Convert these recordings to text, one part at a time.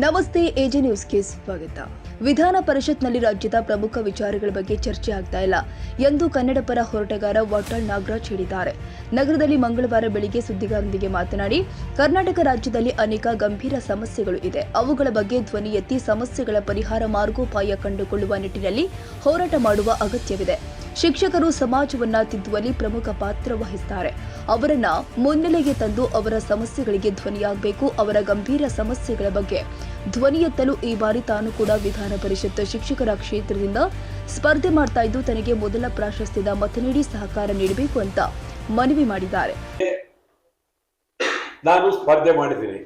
ನಮಸ್ತೆ ಎಜೆ ನ್ಯೂಸ್ಗೆ ಸ್ವಾಗತ. ವಿಧಾನ ಪರಿಷತ್ನಲ್ಲಿ ರಾಜ್ಯದ ಪ್ರಮುಖ ವಿಚಾರಗಳ ಬಗ್ಗೆ ಚರ್ಚೆ ಆಗ್ತಾ ಇಲ್ಲ ಎಂದು ಕನ್ನಡ ಪರ ಹೋರಾಟಗಾರ ವಾಟಾಳ್ ನಾಗರಾಜ್ ಹೇಳಿದ್ದಾರೆ. ನಗರದಲ್ಲಿ ಮಂಗಳವಾರ ಬೆಳಿಗ್ಗೆ ಸುದ್ದಿಗಾರರೊಂದಿಗೆ ಮಾತನಾಡಿ, ಕರ್ನಾಟಕ ರಾಜ್ಯದಲ್ಲಿ ಅನೇಕ ಗಂಭೀರ ಸಮಸ್ಯೆಗಳು ಇದೆ. ಅವುಗಳ ಬಗ್ಗೆ ಧ್ವನಿ ಎತ್ತಿ ಸಮಸ್ಯೆಗಳ ಪರಿಹಾರ ಮಾರ್ಗೋಪಾಯ ಕಂಡುಕೊಳ್ಳುವ ನಿಟ್ಟಿನಲ್ಲಿ ಹೋರಾಟ ಮಾಡುವ ಅಗತ್ಯವಿದೆ. ಶಿಕ್ಷಕರು ಸಮಾಜವನ್ನ ತಿದ್ದುವಲ್ಲಿ ಪ್ರಮುಖ ಪಾತ್ರ ವಹಿಸುತ್ತಾರೆ. ಅವರನ್ನ ಮುನ್ನೆಲೆಗೆ ತಂದು ಅವರ ಸಮಸ್ಯೆಗಳಿಗೆ ಧ್ವನಿಯಾಗಬೇಕು. ಅವರ ಗಂಭೀರ ಸಮಸ್ಯೆಗಳ ಬಗ್ಗೆ ಧ್ವನಿ ಎತ್ತಲು ಈ ಬಾರಿ ತಾನು ಕೂಡ ವಿಧಾನ ಪರಿಷತ್ ಶಿಕ್ಷಕರ ಕ್ಷೇತ್ರದಿಂದ ಸ್ಪರ್ಧೆ ಮಾಡ್ತಾ ಇದ್ದು, ತನಗೆ ಮೊದಲ ಪ್ರಾಶಸ್ತ್ಯದ ಮತ ನೀಡಿ ಸಹಕಾರ ನೀಡಬೇಕು ಅಂತ ಮನವಿ ಮಾಡಿದ್ದಾರೆ. ನಾನು ಸ್ಪರ್ಧೆ ಮಾಡಿದ್ದೀನಿ.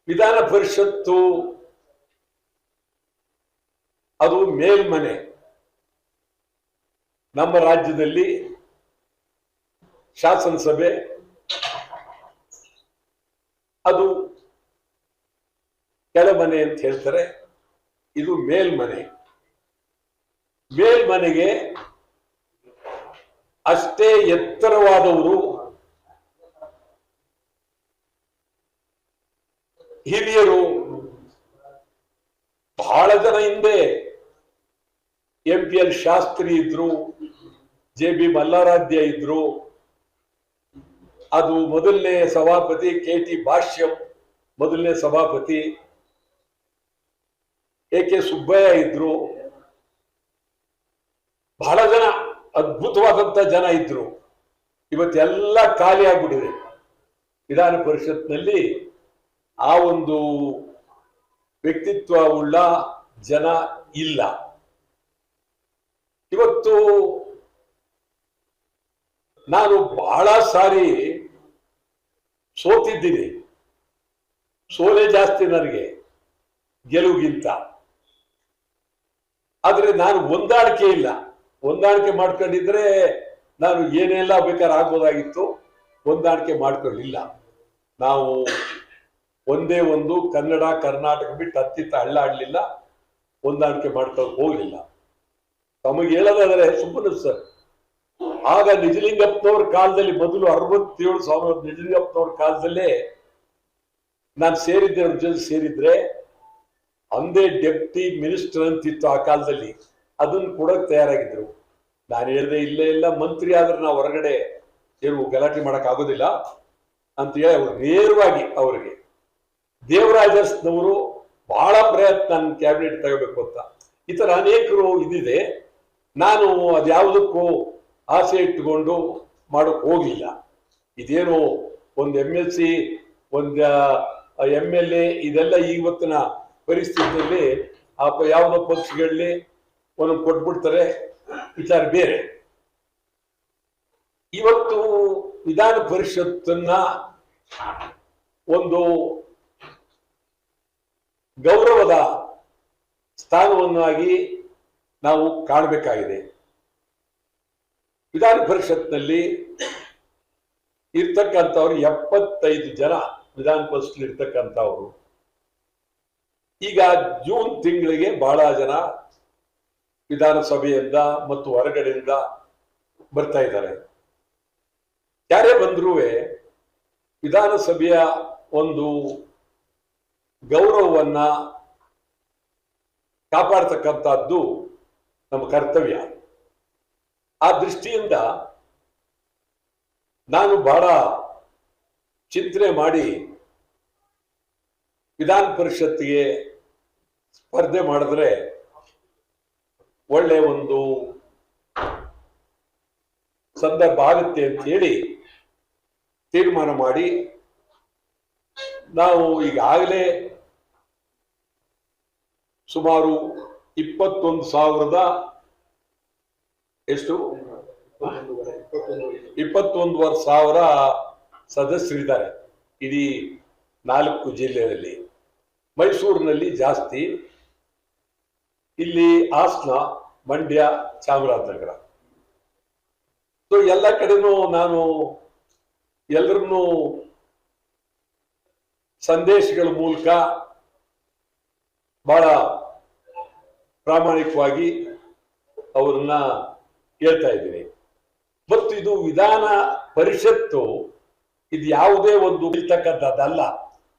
ವಿಧಾನ ಪರಿಷತ್ತು ಅದು ಮೇಲ್ಮನೆ. ನಮ್ಮ ರಾಜ್ಯದಲ್ಲಿ ಶಾಸನಸಭೆ ಅದು ಕೆಳಮನೆ ಅಂತ ಹೇಳ್ತಾರೆ, ಇದು ಮೇಲ್ಮನೆ. ಮೇಲ್ಮನೆಗೆ ಅಷ್ಟೇ ಎತ್ತರವಾದವರು ಹಿರಿಯರು ಬಹಳ ಜನ ಹಿಂದೆ MPL ಶಾಸ್ತ್ರಿ ಇದ್ರು, JB ಮಲ್ಲಾರಾಧ್ಯ ಇದ್ರು, ಅದು ಮೊದಲನೇ ಸಭಾಪತಿ KT ಭಾಷ್ಯಂ ಮೊದಲನೇ ಸಭಾಪತಿ, AK ಸುಬ್ಬಯ್ಯ ಇದ್ರು, ಬಹಳ ಜನ ಅದ್ಭುತವಾದಂತ ಜನ ಇದ್ರು. ಇವತ್ತೆಲ್ಲ ಖಾಲಿ ಆಗ್ಬಿಟ್ಟಿದೆ. ವಿಧಾನ ಪರಿಷತ್ನಲ್ಲಿ ಆ ಒಂದು ವ್ಯಕ್ತಿತ್ವ ಉಳ್ಳ ಜನ ಇಲ್ಲ. ಇವತ್ತು ನಾನು ಬಹಳ ಸಾರಿ ಸೋತಿದ್ದೀನಿ. ಸೋಲೆ ಜಾಸ್ತಿ ನನಗೆ ಗೆಲುವಿಗಿಂತ. ಆದ್ರೆ ನಾನು ಹೊಂದಾಣಿಕೆ ಇಲ್ಲ. ಹೊಂದಾಣಿಕೆ ಮಾಡ್ಕೊಂಡಿದ್ರೆ ನಾನು ಏನೆಲ್ಲ ಬೇಕಾದ್ರೆ ಆಗ್ಬೋದಾಗಿತ್ತು. ಹೊಂದಾಣಿಕೆ ಮಾಡ್ಕೊಳ್ಳಿಲ್ಲ. ನಾವು ಒಂದೇ ಒಂದು ಕನ್ನಡ ಕರ್ನಾಟಕ ಬಿಟ್ಟು ಅತ್ತಿತ್ತ ಹಳ್ಳಾಡ್ಲಿಲ್ಲ, ಹೊಂದಾಣಿಕೆ ಮಾಡ್ಕೊಂಡು ಹೋಗ್ಲಿಲ್ಲ. ತಮಗೆ ಹೇಳೋದಾದ್ರೆ ಸುಬ್ಬಣ್ಣ ಸರ್, ಆಗ ನಿಜಲಿಂಗಪ್ಪನವ್ರ ಕಾಲದಲ್ಲಿ, ಮೊದಲು 67 ಸಾವಿರ ನಿಜಲಿಂಗಪ್ಪನವ್ರ ಕಾಲದಲ್ಲೇ ನಾನು ಸೇರಿದ್ದೆ. ಅವ್ರ ಜೊತೆ ಸೇರಿದ್ರೆ ಅಂದೇ ಡೆಪ್ಟಿ ಮಿನಿಸ್ಟರ್ ಅಂತಿತ್ತು ಆ ಕಾಲದಲ್ಲಿ, ಅದನ್ನ ಕೊಡಕ್ ತಯಾರಾಗಿದ್ರು. ನಾನು ಹೇಳಿದೆ, ಇಲ್ಲೇ ಇಲ್ಲ, ಮಂತ್ರಿ ಆದ್ರೆ ನಾವು ಹೊರಗಡೆ ಏನು ಗಲಾಟೆ ಮಾಡಕ್ ಆಗೋದಿಲ್ಲ ಅಂತ ಹೇಳಿ ಅವ್ರು ನೇರವಾಗಿ ಅವರಿಗೆ ದೇವರಾಜರ್ಸ್ನವರು ಬಹಳ ಪ್ರಯತ್ನ ನನ್ನ ಕ್ಯಾಬಿನೆಟ್ ತಗೋಬೇಕು ಅಂತ. ಈ ತರ ಅನೇಕರು ಇದಿದೆ. ನಾನು ಅದ್ಯಾವುದಕ್ಕೂ ಆಸೆ ಇಟ್ಟುಕೊಂಡು ಮಾಡೋಕ್ ಹೋಗಿಲ್ಲ. ಇದೇನು ಒಂದು MLC, ಒಂದು MLA, ಇದೆಲ್ಲ ಇವತ್ತಿನ ಪರಿಸ್ಥಿತಿಯಲ್ಲಿ ಯಾವುದೋ ಪಕ್ಷಗಳಲ್ಲಿ ಒಂದೊಂದು ಕೊಟ್ಬಿಡ್ತಾರೆ, ವಿಚಾರ ಬೇರೆ. ಇವತ್ತು ವಿಧಾನ ಪರಿಷತ್ತನ್ನ ಒಂದು ಗೌರವದ ಸ್ಥಾನವನ್ನಾಗಿ ನಾವು ಕಾಣಬೇಕಾಗಿದೆ. ವಿಧಾನ ಪರಿಷತ್ನಲ್ಲಿ ಇರ್ತಕ್ಕಂಥವ್ರು 75 ಜನ ವಿಧಾನ ಪರಿಷತ್ ಇರ್ತಕ್ಕಂಥವ್ರು. ಈಗ ಜೂನ್ ತಿಂಗಳಿಗೆ ಬಹಳ ಜನ ವಿಧಾನಸಭೆಯಿಂದ ಮತ್ತು ಹೊರಗಡೆಯಿಂದ ಬರ್ತಾ ಇದ್ದಾರೆ. ಯಾರೇ ಬಂದ್ರೂ ವಿಧಾನಸಭೆಯ ಒಂದು ಗೌರವವನ್ನ ಕಾಪಾಡ್ತಕ್ಕಂಥದ್ದು ನಮ್ಮ ಕರ್ತವ್ಯ. ಆ ದೃಷ್ಟಿಯಿಂದ ನಾನು ಬಹಳ ಚಿಂತನೆ ಮಾಡಿ ವಿಧಾನ ಪರಿಷತ್ತಿಗೆ ಸ್ಪರ್ಧೆ ಮಾಡಿದ್ರೆ ಒಳ್ಳೆ ಒಂದು ಸಂದರ್ಭ ಆಗುತ್ತೆ ಅಂತ ಹೇಳಿ ತೀರ್ಮಾನ ಮಾಡಿ, ನಾವು ಈಗಾಗಲೇ ಸುಮಾರು 21,000 ಎಷ್ಟು 21,500 ಸದಸ್ಯರಿದ್ದಾರೆ ಇಡೀ 4 ಜಿಲ್ಲೆಯಲ್ಲಿ. ಮೈಸೂರಿನಲ್ಲಿ ಜಾಸ್ತಿ, ಇಲ್ಲಿ ಹಾಸನ, ಮಂಡ್ಯ, ಚಾಮರಾಜನಗರ. ಸೊ ಎಲ್ಲ ಕಡೆನೂ ನಾನು ಎಲ್ಲರನ್ನೂ ಸಂದೇಶಗಳ ಮೂಲಕ ಬಹಳ ಪ್ರಾಮಾಣಿಕವಾಗಿ ಅವರನ್ನ ಹೇಳ್ತಾ ಇದ್ದೀನಿ. ಮತ್ತು ಇದು ವಿಧಾನ ಪರಿಷತ್ತು ಇದು ಯಾವುದೇ ಒಂದು ಇರ್ತಕ್ಕಂಥದ್ದಲ್ಲ.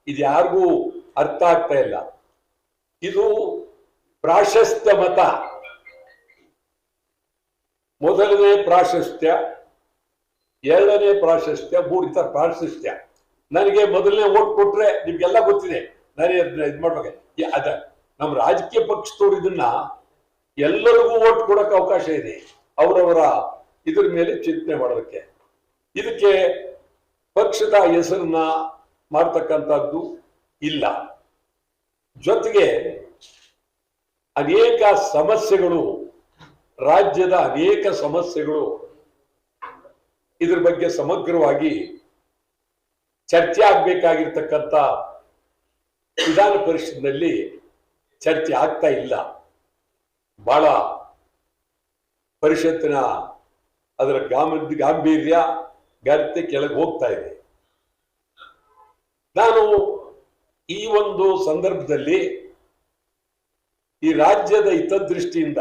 ಇದು ಯಾರಿಗೂ ಅರ್ಥ ಆಗ್ತಾ ಇಲ್ಲ. ಇದು ಪ್ರಾಶಸ್ತ್ಯ ಮತ. ಮೊದಲನೇ ಪ್ರಾಶಸ್ತ್ಯ, ಎರಡನೇ ಪ್ರಾಶಸ್ತ್ಯ, ಮೂರನೇ ಪ್ರಾಶಸ್ತ್ಯ. ನನಗೆ ಮೊದಲನೇ ಓಟ್ ಕೊಟ್ರೆ ನಿಮ್ಗೆಲ್ಲ ಗೊತ್ತಿದೆ, ನಾನು ಇದು ಮಾಡ್ಬೇಕು. ಅದ ನಮ್ಮ ರಾಜಕೀಯ ಪಕ್ಷದವ್ರು ಇದನ್ನ ಎಲ್ಲರಿಗೂ ಓಟ್ ಕೊಡಕ್ಕೆ ಅವಕಾಶ ಇದೆ, ಅವರವರ ಇದ್ರ ಮೇಲೆ ಚಿಂತನೆ ಮಾಡೋದಕ್ಕೆ. ಇದಕ್ಕೆ ಪಕ್ಷದ ಹೆಸರನ್ನ ಮಾಡ್ತಕ್ಕಂಥದ್ದು ಇಲ್ಲ. ಜೊತೆಗೆ ಅನೇಕ ಸಮಸ್ಯೆಗಳು, ರಾಜ್ಯದ ಅನೇಕ ಸಮಸ್ಯೆಗಳು ಇದ್ರ ಬಗ್ಗೆ ಸಮಗ್ರವಾಗಿ ಚರ್ಚೆ ಆಗ್ಬೇಕಾಗಿರ್ತಕ್ಕಂಥ ವಿಧಾನ ಪರಿಷತ್ನಲ್ಲಿ ಚರ್ಚೆ ಆಗ್ತಾ ಇಲ್ಲ. ಬಹಳ ಪರಿಷತ್ತಿನ ಅದರ ಗಾಂಭೀರ್ಯ ಗರಿತೆ ಕೆಳಗೆ ಹೋಗ್ತಾ ಇದೆ. ನಾನು ಈ ಒಂದು ಸಂದರ್ಭದಲ್ಲಿ ಈ ರಾಜ್ಯದ ಹಿತದೃಷ್ಟಿಯಿಂದ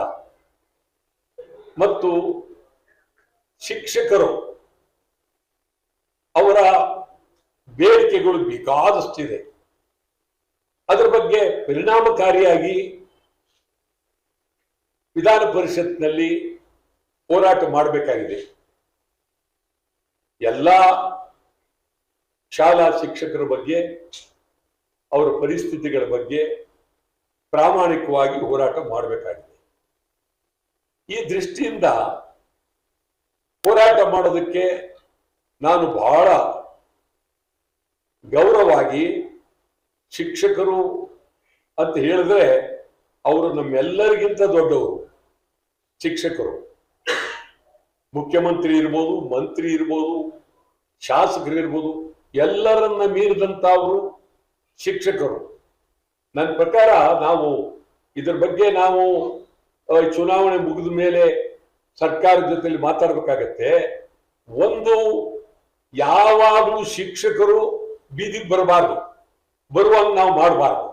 ಮತ್ತು ಶಿಕ್ಷಕರು ಅವರ ಬೇಡಿಕೆಗಳು ಬೇಕಾದಷ್ಟಿದೆ, ಅದರ ಬಗ್ಗೆ ಪರಿಣಾಮಕಾರಿಯಾಗಿ ವಿಧಾನ ಪರಿಷತ್ನಲ್ಲಿ ಹೋರಾಟ ಮಾಡಬೇಕಾಗಿದೆ. ಎಲ್ಲ ಶಾಲಾ ಶಿಕ್ಷಕರ ಬಗ್ಗೆ, ಅವರ ಪರಿಸ್ಥಿತಿಗಳ ಬಗ್ಗೆ ಪ್ರಾಮಾಣಿಕವಾಗಿ ಹೋರಾಟ ಮಾಡಬೇಕಾಗಿದೆ. ಈ ದೃಷ್ಟಿಯಿಂದ ಹೋರಾಟ ಮಾಡೋದಕ್ಕೆ ನಾನು ಬಹಳ ಗೌರವವಾಗಿ, ಶಿಕ್ಷಕರು ಅಂತ ಹೇಳಿದ್ರೆ ಅವರು ನಮ್ಮೆಲ್ಲರಿಗಿಂತ ದೊಡ್ಡವರು. ಶಿಕ್ಷಕರು ಮುಖ್ಯಮಂತ್ರಿ ಇರ್ಬೋದು, ಮಂತ್ರಿ ಇರ್ಬೋದು, ಶಾಸಕರು ಇರ್ಬೋದು, ಎಲ್ಲರನ್ನ ಮೀರಿದಂತ ಅವರು ಶಿಕ್ಷಕರು. ನನ್ನ ಪ್ರಕಾರ ನಾವು ಇದ್ರ ಬಗ್ಗೆ ನಾವು ಚುನಾವಣೆ ಮುಗಿದ ಮೇಲೆ ಸರ್ಕಾರದ ಜೊತೆಲಿ ಮಾತಾಡ್ಬೇಕಾಗತ್ತೆ. ಒಂದು, ಯಾವಾಗಲೂ ಶಿಕ್ಷಕರು ಬೀದಿಗೆ ಬರಬಾರ್ದು, ಬರುವಂಗ ನಾವು ಮಾಡಬಾರ್ದು.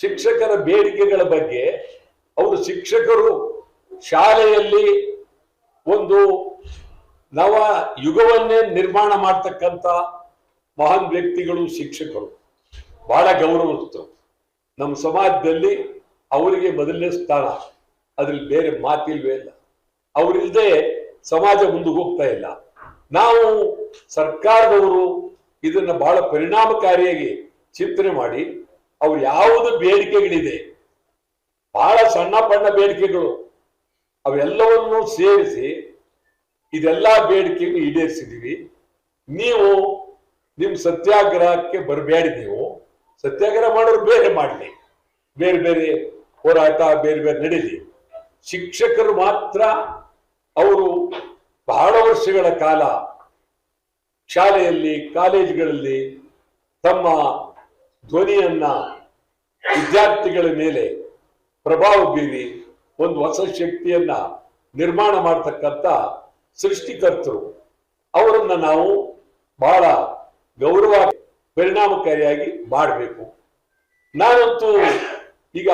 ಶಿಕ್ಷಕರ ಬೇಡಿಕೆಗಳ ಬಗ್ಗೆ ಅವರು ಶಿಕ್ಷಕರು ಶಾಲೆಯಲ್ಲಿ ಒಂದು ನವ ಯುಗವನ್ನೇ ನಿರ್ಮಾಣ ಮಾಡ್ತಕ್ಕಂಥ ಮಹಾನ್ ವ್ಯಕ್ತಿಗಳು ಶಿಕ್ಷಕರು. ಬಹಳ ಗೌರವಸ್ಥರು ನಮ್ಮ ಸಮಾಜದಲ್ಲಿ. ಅವರಿಗೆ ಮೊದಲನೇ ಸ್ಥಾನ, ಅದ್ರಲ್ಲಿ ಬೇರೆ ಮಾತಿಲ್ವೇ ಇಲ್ಲ. ಅವರಿಲ್ಲದೆ ಸಮಾಜ ಮುಂದೆ ಹೋಗ್ತಾ ಇಲ್ಲ. ನಾವು ಸರ್ಕಾರದವರು ಇದನ್ನ ಬಹಳ ಪರಿಣಾಮಕಾರಿಯಾಗಿ ಚಿಂತನೆ ಮಾಡಿ ಅವ್ರು ಯಾವುದು ಬೇಡಿಕೆಗಳಿದೆ, ಬಹಳ ಸಣ್ಣ ಪಣ್ಣ ಬೇಡಿಕೆಗಳು, ಅವೆಲ್ಲವನ್ನು ಸೇರಿಸಿ ಇದೆಲ್ಲ ಬೇಡಿಕೆಗಳು ಈಡೇರಿಸಿದೀವಿ. ನೀವು ನಿಮ್ಮ ಸತ್ಯಾಗ್ರಹಕ್ಕೆ ಬರಬೇಡಿ. ನೀವು ಸತ್ಯಾಗ್ರಹ ಮಾಡೋರು ಬೇರೆ ಮಾಡಲಿ, ಬೇರೆ ಬೇರೆ ಹೋರಾಟ ಬೇರೆ ಬೇರೆ ನಡೀಲಿ. ಶಿಕ್ಷಕರು ಮಾತ್ರ ಅವರು ಬಹಳ ವರ್ಷಗಳ ಕಾಲ ಶಾಲೆಯಲ್ಲಿ, ಕಾಲೇಜುಗಳಲ್ಲಿ ತಮ್ಮ ಧ್ವನಿಯನ್ನ ವಿದ್ಯಾರ್ಥಿಗಳ ಮೇಲೆ ಪ್ರಭಾವ ಬೀರಿ ಒಂದು ಹೊಸ ಶಕ್ತಿಯನ್ನ ನಿರ್ಮಾಣ ಮಾಡತಕ್ಕಂಥ ಸೃಷ್ಟಿಕರ್ತರು. ಅವರನ್ನ ನಾವು ಬಹಳ ಗೌರವ, ಪರಿಣಾಮಕಾರಿಯಾಗಿ ಮಾಡಬೇಕು. ನಾನಂತೂ ಈಗ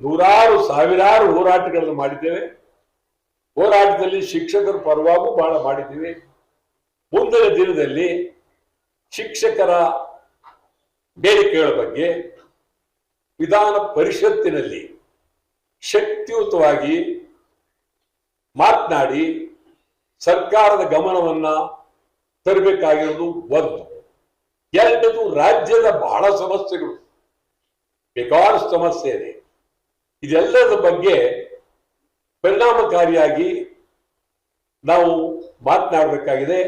ನೂರಾರು ಸಾವಿರಾರು ಹೋರಾಟಗಳನ್ನು ಮಾಡಿದ್ದೇವೆ. ಹೋರಾಟದಲ್ಲಿ ಶಿಕ್ಷಕರ ಪರವಾಗೂ ಬಹಳ ಮಾಡಿದ್ದೀವಿ. ಮುಂದಿನ ದಿನದಲ್ಲಿ ಶಿಕ್ಷಕರ ಬೇಡಿಕೆಗಳ ಬಗ್ಗೆ ವಿಧಾನ ಪರಿಷತ್ತಿನಲ್ಲಿ ಶಕ್ತಿಯುತವಾಗಿ ಮಾತನಾಡಿ ಸರ್ಕಾರದ ಗಮನವನ್ನ ತರಬೇಕಾಗಿರೋದು ಒಂದು. ಎರಡನೇದು, ರಾಜ್ಯದ ಬಹಳ ಸಮಸ್ಯೆಗಳು, ಬೇಕಾದಷ್ಟು ಸಮಸ್ಯೆ ಇದೆ. ಇದೆಲ್ಲದ ಬಗ್ಗೆ ಪರಿಣಾಮಕಾರಿಯಾಗಿ ನಾವು ಮಾತನಾಡಬೇಕಾಗಿದೆ.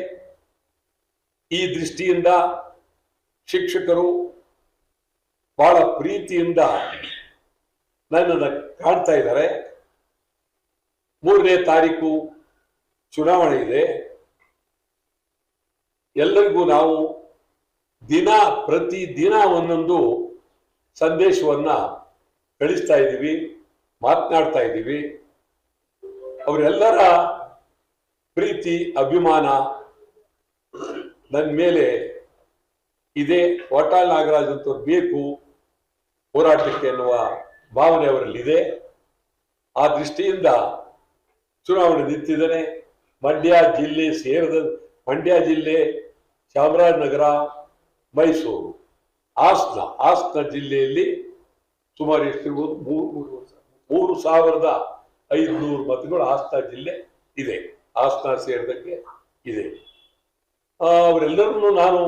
ಈ ದೃಷ್ಟಿಯಿಂದ ಶಿಕ್ಷಕರು ಬಹಳ ಪ್ರೀತಿಯಿಂದ ನನ್ನನ್ನು ಕಾಣ್ತಾ ಇದ್ದಾರೆ. 3ನೇ ತಾರೀಕು ಚುನಾವಣೆ ಇದೆ. ಎಲ್ಲರಿಗೂ ನಾವು ಪ್ರತಿದಿನ ಒಂದೊಂದು ಸಂದೇಶವನ್ನ ಕಳಿಸ್ತಾ ಇದ್ದೀವಿ, ಮಾತನಾಡ್ತಾ ಇದ್ದೀವಿ. ಅವರೆಲ್ಲರ ಪ್ರೀತಿ, ಅಭಿಮಾನ ನನ್ನ ಮೇಲೆ ಇದೆ. ವಾಟಾಳ್ ನಾಗರಾಜ್ ಅಂತವ್ರು ಬೇಕು ಹೋರಾಟಕ್ಕೆ ಎನ್ನುವ ಭಾವನೆ ಅವರಲ್ಲಿದೆ. ಆ ದೃಷ್ಟಿಯಿಂದ ಚುನಾವಣೆ ನಿಂತಿದ್ದೇನೆ. ಮಂಡ್ಯ ಜಿಲ್ಲೆ ಸೇರಿದ ಮಂಡ್ಯ ಜಿಲ್ಲೆ, ಚಾಮರಾಜನಗರ, ಮೈಸೂರು, ಹಾಸನ ಜಿಲ್ಲೆಯಲ್ಲಿ ಸುಮಾರು ಎಷ್ಟಿರ್ಬೋದು 3,500 ಮತಗಳು ಹಾಸನ ಜಿಲ್ಲೆ ಇದೆ. ಹಾಸನ ಸೇರಿದಕ್ಕೆ ಇದೆ. ಅವರೆಲ್ಲರನ್ನು ನಾನು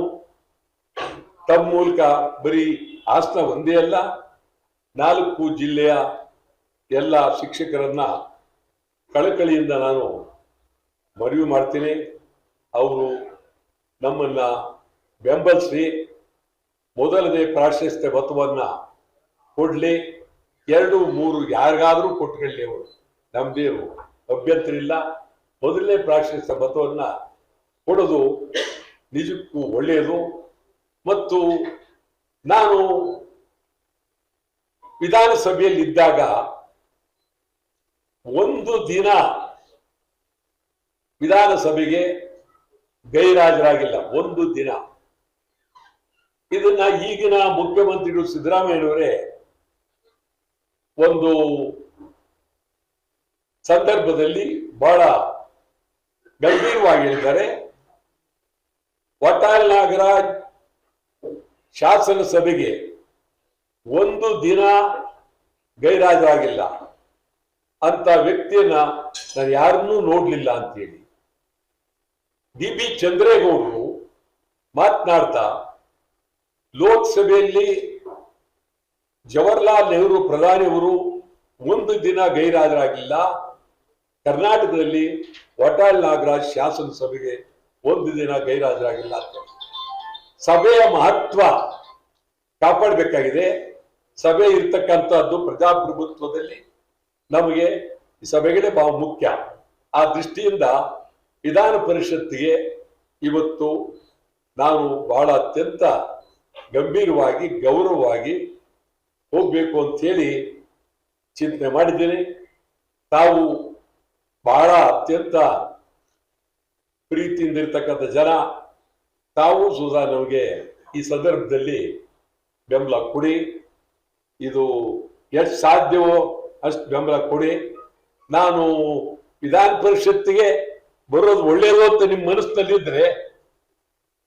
ತಮ್ಮ ಮೂಲಕ ಬರೀ ಹಾಸನ ಒಂದೇ ಅಲ್ಲ 4 ಜಿಲ್ಲೆಯ ಎಲ್ಲ ಶಿಕ್ಷಕರನ್ನ ಕಳಕಳಿಯಿಂದ ನಾನು ಮನವಿ ಮಾಡ್ತೀನಿ. ಅವರು ನಮ್ಮನ್ನ ಬೆಂಬಲಿಸಿ ಮೊದಲನೇ ಪ್ರಾಶಸ್ತ್ಯ ಮತವನ್ನ ಕೊಡ್ಲಿ. 2, 3 ಯಾರಿಗಾದ್ರೂ ಕೊಟ್ಟುಕೊಳ್ಳಿ, ಅವರು ನಮ್ದೇನು ಅಭ್ಯಂತರ ಇಲ್ಲ. ಮೊದಲನೇ ಪ್ರಾಶಸ್ತ್ಯ ಮತವನ್ನ ಕೊಡೋದು ನಿಜಕ್ಕೂ ಒಳ್ಳೆಯದು. ಮತ್ತು ನಾನು ವಿಧಾನಸಭೆಯಲ್ಲಿ ಇದ್ದಾಗ ಒಂದು ದಿನ ವಿಧಾನಸಭೆಗೆ ಗೈರಾಜರಾಗಿಲ್ಲ, ಒಂದು ದಿನ. ಇದನ್ನ ಈಗಿನ ಮುಖ್ಯಮಂತ್ರಿಗಳು ಸಿದ್ದರಾಮಯ್ಯನವರೇ ಒಂದು ಸಂದರ್ಭದಲ್ಲಿ ಬಹಳ ಗಂಭೀರವಾಗಿ ಹೇಳಿದ್ದಾರೆ. ವಟಾಳ್ ನಾಗರಾಜ್ ಶಾಸನ ಸಭೆಗೆ ಒಂದು ದಿನ ಗೈರಾಜರಾಗಿಲ್ಲ ಅಂತ ವ್ಯಕ್ತಿಯನ್ನ ನಾನು ಯಾರನ್ನೂ ನೋಡ್ಲಿಲ್ಲ ಅಂತೇಳಿ ಡಿ.ಬಿ. ಚಂದ್ರೇಗೌಡರು ಮಾತನಾಡ್ತಾ ಲೋಕಸಭೆಯಲ್ಲಿ ಜವಾಹರ್ಲಾಲ್ ನೆಹರು ಪ್ರಧಾನಿಯವರು ಒಂದು ದಿನ ಗೈರಾಜರಾಗಿಲ್ಲ, ಕರ್ನಾಟಕದಲ್ಲಿ ವಟಾಳ್ ನಾಗರಾಜ್ ಶಾಸನ ಸಭೆಗೆ ಒಂದು ದಿನ ಗೈರಾಜರಾಗಿಲ್ಲ ಅಂತ. ಸಭೆಯ ಮಹತ್ವ ಕಾಪಾಡಬೇಕಾಗಿದೆ. ಸಭೆ ಇರ್ತಕ್ಕಂಥದ್ದು ಪ್ರಜಾಪ್ರಭುತ್ವದಲ್ಲಿ ನಮಗೆ ಈ ಸಭೆಗಳೇ ಬಹಳ ಮುಖ್ಯ. ಆ ದೃಷ್ಟಿಯಿಂದ ವಿಧಾನ ಪರಿಷತ್ತಿಗೆ ಇವತ್ತು ನಾನು ಬಹಳ ಅತ್ಯಂತ ಗಂಭೀರವಾಗಿ ಗೌರವವಾಗಿ ಹೋಗ್ಬೇಕು ಅಂತ ಹೇಳಿ ಚಿಂತನೆ ಮಾಡಿದ್ದೇನೆ. ತಾವು ಬಹಳ ಅತ್ಯಂತ ಪ್ರೀತಿಯಿಂದ ಇರ್ತಕ್ಕಂಥ ಜನ, ತಾವು ಸುಧಾ ನಮಗೆ ಈ ಸಂದರ್ಭದಲ್ಲಿ ಬೆಂಬಲ ಕೊಡಿ. ಇದು ಎಷ್ಟು ಸಾಧ್ಯವೋ ಅಷ್ಟು ಬೆಂಬಲ ಕೊಡಿ. ನಾನು ವಿಧಾನ ಪರಿಷತ್ತಿಗೆ ಬರೋದು ಒಳ್ಳೆಯದು ಅಂತ ನಿಮ್ಮ ಮನಸ್ಸಿನಲ್ಲಿದ್ರೆ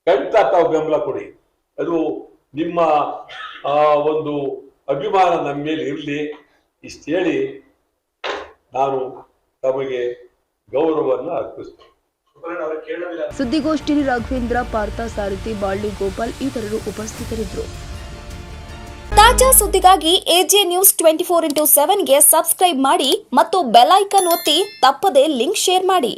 ಖಂಡಿತ ತಾವು ಬೆಂಬಲ ಕೊಡಿ. ಅದು ನಿಮ್ಮ ಒಂದು ಅಭಿಮಾನ ನಮ್ಮ ಮೇಲೆ ಇರಲಿ. ಇಷ್ಟು ಹೇಳಿ ನಾನು ತಮಗೆ ಗೌರವವನ್ನು ಅರ್ಪಿಸ್ತೇನೆ. ಸುದ್ದಿಗೋಷ್ಠಿಯಲ್ಲಿ ರಾಘವೇಂದ್ರ, ಪಾರ್ಥ ಸಾರಥಿ, ಬಾಳ್ಳಿ ಗೋಪಾಲ್ ಇತರರು ಉಪಸ್ಥಿತರಿದ್ದರು. ತಾಜಾ ಸುದ್ದಿಗಾಗಿ ಎಜೆ ನ್ಯೂಸ್ 24x7ಗೆ ಸಬ್ಸ್ಕ್ರೈಬ್ ಮಾಡಿ ಮತ್ತು ಬೆಲ್ ಐಕಾನ್ ಒತ್ತಿ ತಪ್ಪದೇ ಲಿಂಕ್ ಶೇರ್ ಮಾಡಿ.